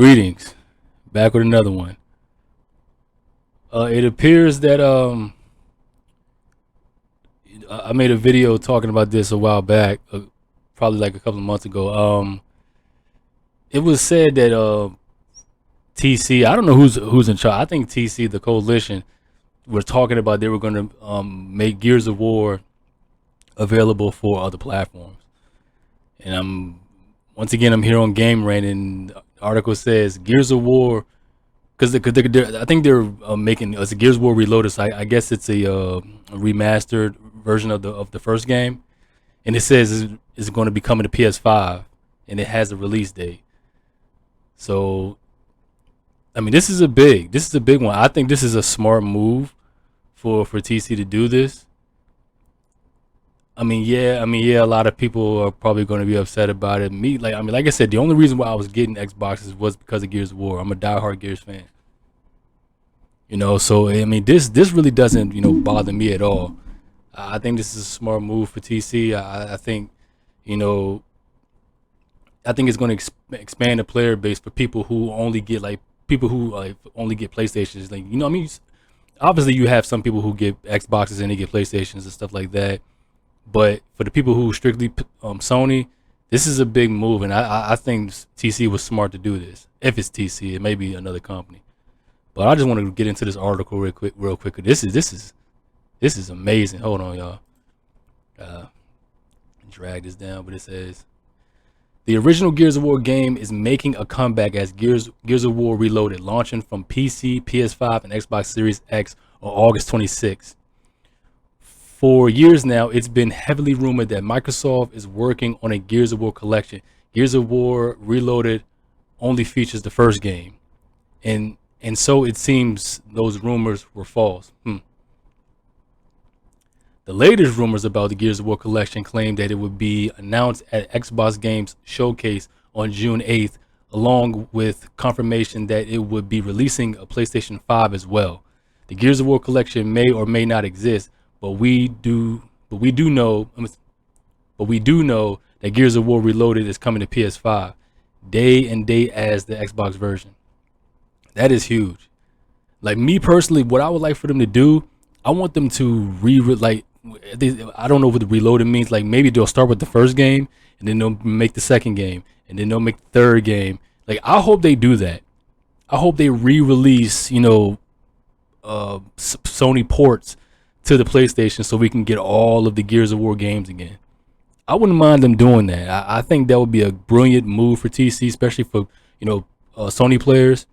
Greetings. Back with another one. It appears that I made a video talking about this a while back, probably like a couple of months ago. It was said that TC, I don't know who's in charge. I think TC, the coalition, were talking about they were going to make Gears of War available for other platforms. And once again I'm here on Game Rant, and the article says Gears of War, because I think they're making it's a Gears of War Reloaded. So I guess it's a remastered version of the first game, and it says it's going to be coming to PS5, and it has a release date. So I mean, this is a big one. I think this is a smart move for TC to do this. I mean, yeah, a lot of people are probably going to be upset about it. Like I said, the only reason why I was getting Xboxes was because of Gears of War. I'm a diehard Gears fan. So I mean, this really doesn't bother me at all. I think this is a smart move for TC. I think you know I think it's going to expand the player base for people who only get only get PlayStations. Like I mean, obviously you have some people who get Xboxes and they get PlayStations and stuff like that. But for the people who strictly Sony, this is a big move, and I think TC was smart to do this. If it's TC, it may be another company. But I just want to get into this article real quick. This is amazing. Hold on, y'all. Uh, Drag this down, but it says the original Gears of War game is making a comeback as Gears of War Reloaded, launching from PC, PS5, and Xbox Series X on August 26th. For years now, it's been heavily rumored that Microsoft is working on a Gears of War collection. Gears of War Reloaded only features the first game, and so it seems those rumors were false. The latest rumors about the Gears of War collection claim that it would be announced at Xbox Games Showcase on June 8th, along with confirmation that it would be releasing a PlayStation 5 as well. The Gears of War collection may or may not exist, but we do know that Gears of War Reloaded is coming to PS5 day and date as the Xbox version. That is huge. Like, me personally, what I would like for them to do, I want them to I don't know what the Reloaded means. Like, maybe they'll start with the first game, and then they'll make the second game, and then they'll make the third game. Like, I hope they do that. I hope they re-release Sony ports to the PlayStation so we can get all of the Gears of War games again. I wouldn't mind them doing that. I think that would be a brilliant move for TC, especially for Sony players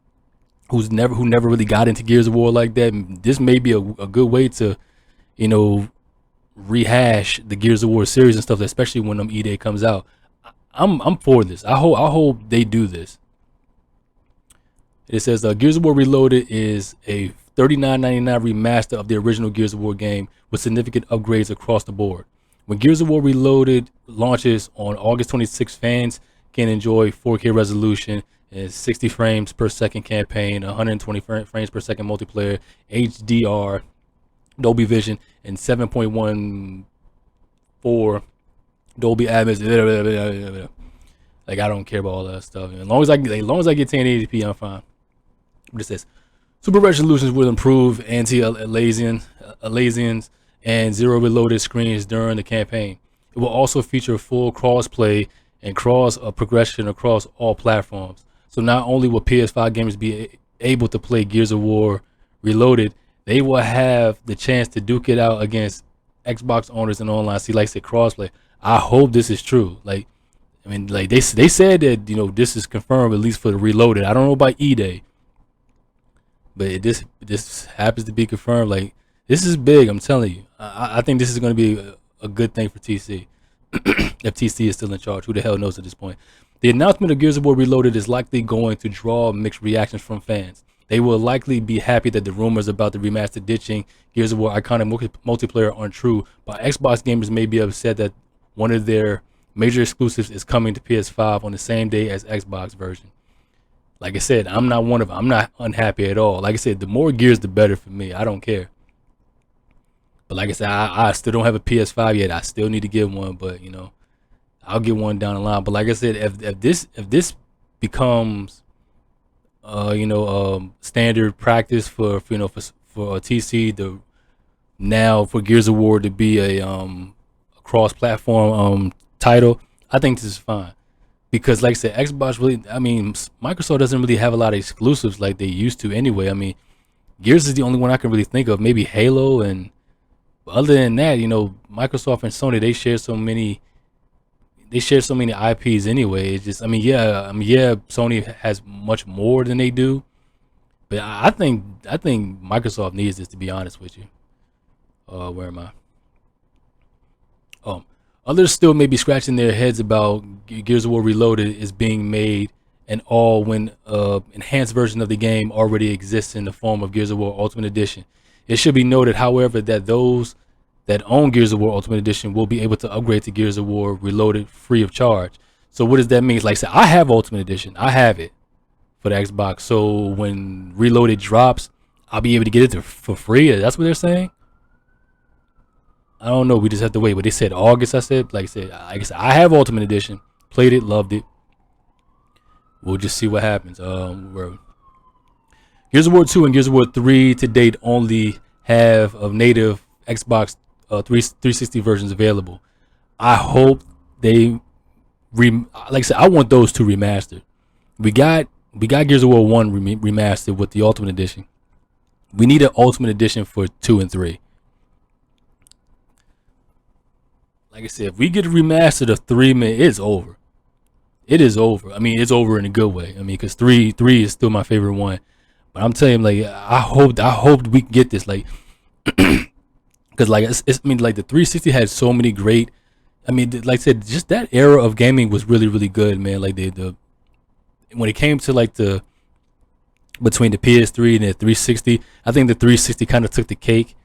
who never really got into Gears of War like that. This may be a good way to rehash the Gears of War series and stuff, especially when E-Day comes out. I'm for this. I hope they do this. It says Gears of War Reloaded is a $39.99 remaster of the original Gears of War game with significant upgrades across the board. When Gears of War Reloaded launches on August 26th, fans can enjoy 4K resolution and 60 frames per second campaign, 120 frames per second multiplayer, HDR, Dolby Vision, and 7.14 Dolby Atmos. Like, I don't care about all that stuff. As long as I get 1080p, I'm fine. But it says super resolutions will improve anti-aliasings and zero reloaded screens during the campaign. It will also feature full cross-play and cross progression across all platforms. So not only will PS5 gamers be able to play Gears of War Reloaded, they will have the chance to duke it out against Xbox owners and online. See, like I said, crossplay. I hope this is true. Like, I mean, like they said that this is confirmed, at least for the Reloaded. I don't know about E-Day, but this happens to be confirmed. Like, this is big. I'm telling you. I think this is going to be a good thing for TC. If TC is still in charge, who the hell knows at this point? The announcement of Gears of War Reloaded is likely going to draw mixed reactions from fans. They will likely be happy that the rumors about the remastered ditching Gears of War iconic multiplayer aren't true, but Xbox gamers may be upset that one of their major exclusives is coming to PS5 on the same day as Xbox version. Like I said, I'm not unhappy at all. Like I said, the more Gears, the better for me. I don't care. But like I said, I still don't have a PS5 yet. I still need to get one, but I'll get one down the line. But like I said, if this becomes standard practice for TC the now for Gears of War to be a cross-platform title. I think this is fine because, like I said, Xbox really. I mean, Microsoft doesn't really have a lot of exclusives like they used to anyway. I mean, Gears is the only one I can really think of. Maybe Halo, and other than that, Microsoft and Sony they share so many IPs anyway. It's just, yeah, Sony has much more than they do, but I think Microsoft needs this, to be honest with you. Where am I? Um, Others still may be scratching their heads about Gears of War Reloaded is being made and all when enhanced version of the game already exists in the form of Gears of War Ultimate Edition. It should be noted, however, that those that own Gears of War Ultimate Edition will be able to upgrade to Gears of War Reloaded free of charge. So what does that mean? Like I said, I have Ultimate Edition. I have it for the Xbox. So when Reloaded drops, I'll be able to get it for free. That's what they're saying. I don't know. We just have to wait. But they said August. Like I said, I have Ultimate Edition. Played it, loved it. We'll just see what happens. Gears of War 2 and Gears of War 3 to date only have of native Xbox 360 versions available. I hope they like I said, I want those two remastered. We got Gears of War 1 remastered with the Ultimate Edition. We need an Ultimate Edition for 2 and 3. Like I said, if we get a remastered of 3, man, it's over. It is over. I mean, it's over in a good way. I mean, because three is still my favorite one. But I'm telling you, like, I hope we can get this, like, because like I mean, like the 360 had so many great. I mean, like I said, just that era of gaming was really really good, man. Like the when it came to like the between the PS3 and the 360, I think the 360 kind of took the cake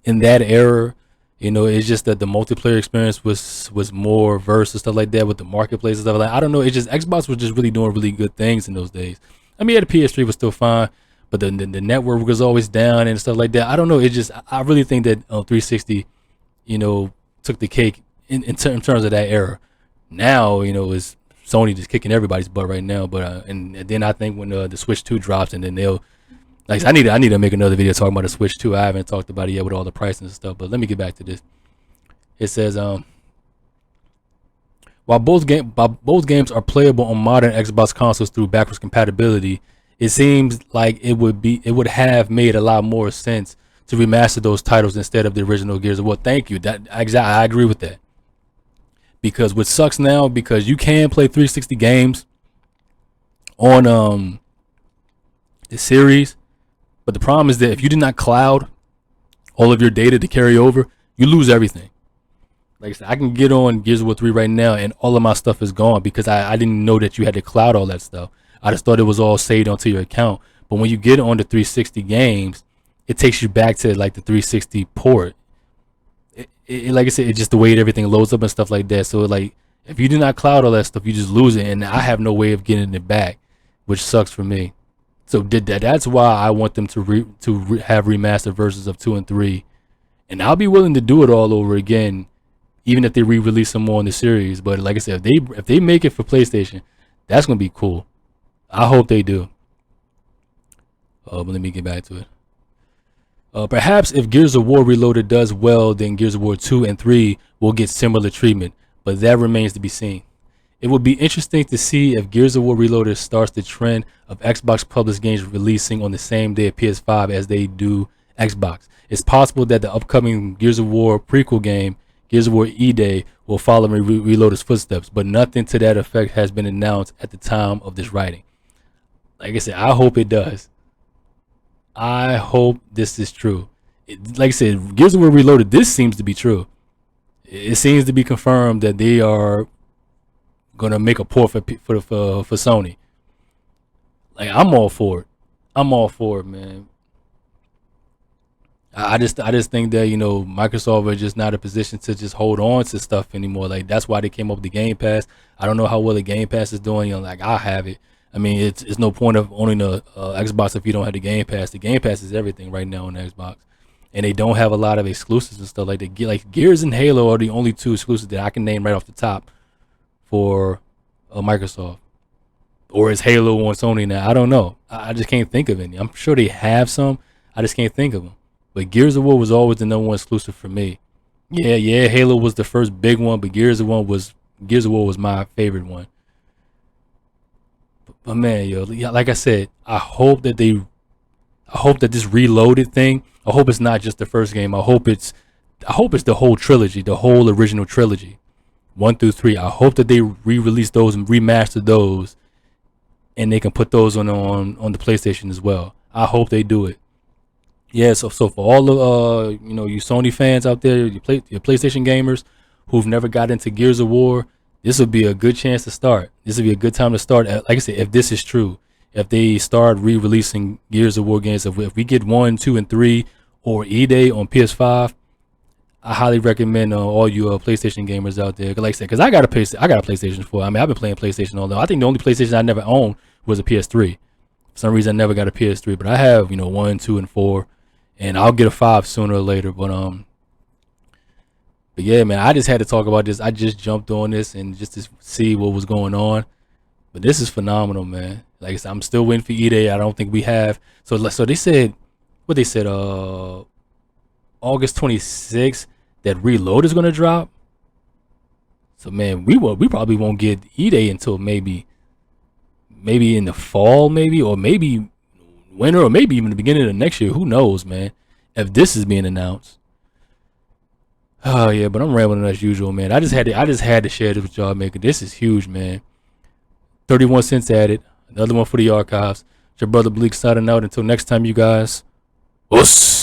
in that era. It's just that the multiplayer experience was more verse and stuff like that with the marketplace and stuff like that. I don't know. It's just Xbox was just really doing really good things in those days. I mean, yeah, the PS3 was still fine, but the network was always down and stuff like that. I don't know. It just I really think that 360, took the cake in terms of that era. Now, is Sony just kicking everybody's butt right now. But and then I think when the Switch 2 drops, and then they'll like I need to make another video talking about the Switch 2. I haven't talked about it yet with all the prices and stuff. But let me get back to this. It says while both games are playable on modern Xbox consoles through backwards compatibility, it seems like it would have made a lot more sense to remaster those titles instead of the original Gears of War. Thank you. I agree with that. Because what sucks now, because you can play 360 games on the series, but the problem is that if you did not cloud all of your data to carry over, you lose everything. Like I said, I can get on Gears of War 3 right now and all of my stuff is gone because I didn't know that you had to cloud all that stuff. I just thought it was all saved onto your account. But when you get on the 360 games, it takes you back to like the 360 port. Like I said, it's just the way everything loads up and stuff like that. So like, if you do not cloud all that stuff, you just lose it, and I have no way of getting it back, which sucks for me. So that's why I want them to have remastered versions of 2 and 3, and I'll be willing to do it all over again, even if they re-release some more in the series. But like I said, if they make it for PlayStation, that's gonna be cool. I hope they do. But let me get back to it. Perhaps if Gears of War Reloaded does well, then Gears of War 2 and 3 will get similar treatment, but that remains to be seen. It would be interesting to see if Gears of War Reloaded starts the trend of Xbox published games releasing on the same day of PS5 as they do Xbox. It's possible that the upcoming Gears of War prequel game, Gears of War E-Day, will follow Reloaded's footsteps, but nothing to that effect has been announced at the time of this writing. Like I said, I hope it does. I hope this is true. Like I said, Gears of War Reloaded, this seems to be true. It seems to be confirmed that they are gonna make a port for Sony. Like, I'm all for it. I'm all for it, man. I just think that Microsoft is just not in a position to just hold on to stuff anymore. Like, that's why they came up with the Game Pass. I don't know how well the Game Pass is doing. Like, I have it. I mean, it's no point of owning a Xbox if you don't have the Game Pass. The Game Pass is everything right now on the Xbox, and they don't have a lot of exclusives and stuff like that. Like Gears and Halo are the only two exclusives that I can name right off the top for Microsoft. or is Halo on Sony now? I don't know. I just can't think of any. I'm sure they have some. I just can't think of them. But Gears of War was always the number one exclusive for me. Yeah. Halo was the first big one, but Gears of War was my favorite one. But man, yo, yeah, like I said, I hope that this Reloaded thing. I hope it's not just the first game. I hope it's the whole trilogy, the whole original trilogy, 1 through 3. I hope that they re-release those and remaster those, and they can put those on the PlayStation as well. I hope they do it. Yeah. So for all the you Sony fans out there, your PlayStation gamers who've never got into Gears of War, this would be a good chance to start. This would be a good time to start. Like I said, if this is true, if they start re-releasing Gears of War games, if we get 1, 2, and 3 or E-Day on PS5, I highly recommend all you PlayStation gamers out there. 'Cause like I said, because I got a PlayStation 4. I mean, I've been playing PlayStation all day. I think the only PlayStation I never owned was a PS3. For some reason, I never got a PS3, but I have 1, 2, and 4, and I'll get a 5 sooner or later. But yeah, man, I just had to talk about this. I just jumped on this and just to see what was going on. But this is phenomenal, man. Like I said, I'm still waiting for E-Day. I don't think we have. So they said, what they said, August 26th, that Reload is gonna drop. So man, we probably won't get E-Day until maybe in the fall, or maybe winter, or maybe even the beginning of next year. Who knows, man? If this is being announced. Oh yeah, but I'm rambling as usual, man. I just had to share this with y'all, man. 'Cause this is huge, man. 31 cents added. Another one for the archives. It's your brother Bleak signing out. Until next time, you guys. Us.